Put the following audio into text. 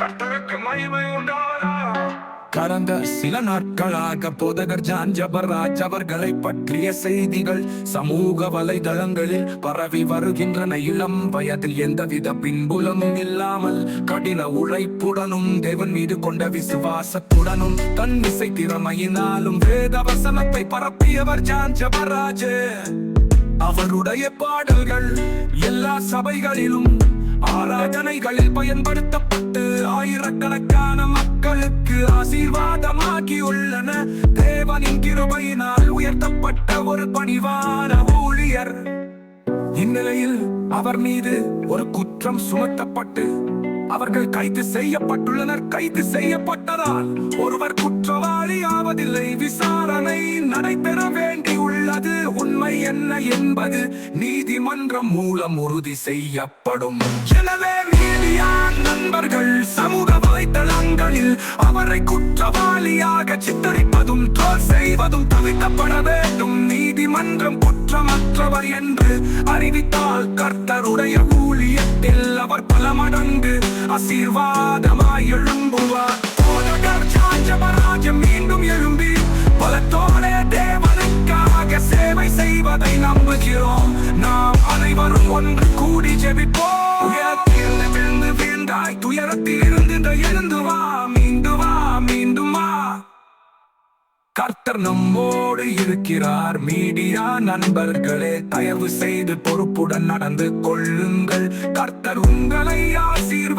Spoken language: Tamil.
கர்த்தருக்கு மகிமை உண்டாதா. கடந்த சில நாட்களாக போதகர் ஜான் ஜபராஜ் அவர்களை பற்றிய செய்திகள் சமூக வலைதளங்களில் பரவி வருகின்றன. இளம் வயதில் எந்தவித பின்புலமும் இல்லாமல் கடின உழைப்புடனும் தேவன் மீது கொண்ட விசுவாசத்துடனும் தன் இசை திறமையினாலும் வேத வசனத்தை பரப்பியவர் ஜான் ஜபராஜ். அவருடைய பாடல்கள் எல்லா சபைகளிலும் ஆராதனைகளில் பயன்படுத்தப்பட்டு ஆயிரக்கணக்கான மக்களுக்கு ஆசீர்வாதமாகியுள்ளன. தேவனின் கிருபையினால் உயர்த்தப்பட்ட ஒரு பணிவான ஊழியர். இந்நிலையில் அவர் மீது ஒரு குற்றம் சுமத்தப்பட்டு அவர்கள் கைது செய்யப்பட்டுள்ளனர். கைது செய்யப்பட்டதால் ஒருவர் குற்றவாளி ஆவதில்லை. விசாரணை நடைபெற வேண்டியுள்ளது. உண்மை என்ன என்பது நீதிமன்றம் மூலம் உறுதி செய்யப்படும். எனவே மீடியா நண்பர்கள் சமூக வலைதளங்களில் அவரை குற்றவாளியாக சித்தரிப்பதும் ட்ரோல் செய்வதும் தவிர்க்கப்பட வேண்டும். நீதிமன்றம் குற்றமற்றவர் என்று அறிவித்தால் கர்த்தருடைய ஊழியத்தில் அவர் பல மடங்கு ஆசீர்வாதமாய் எழும்புவார். போதகர் ஜான் ஜபராஜ் மீண்டும் எழும்பி பலத்தோட தேவனுக்காக சேவை செய்வதை நம்புகிறோம். நாம் அனைவரும் ஒன்று கூடி ஜெபிப்போம். உயரத்தில் விழுந்து வீழ்ந்தாய், துயரத்தில் இருந்து எழுந்து வா, மீண்டு வா, மீண்டும் வா. கர்த்தர் நம்மோடு இருக்கிறார். மீடியா நண்பர்களே, தயவு செய்து பொறுப்புடன் நடந்து கொள்ளுங்கள். கர்த்தர் உங்களை ஆசீர்வதிப்பார்.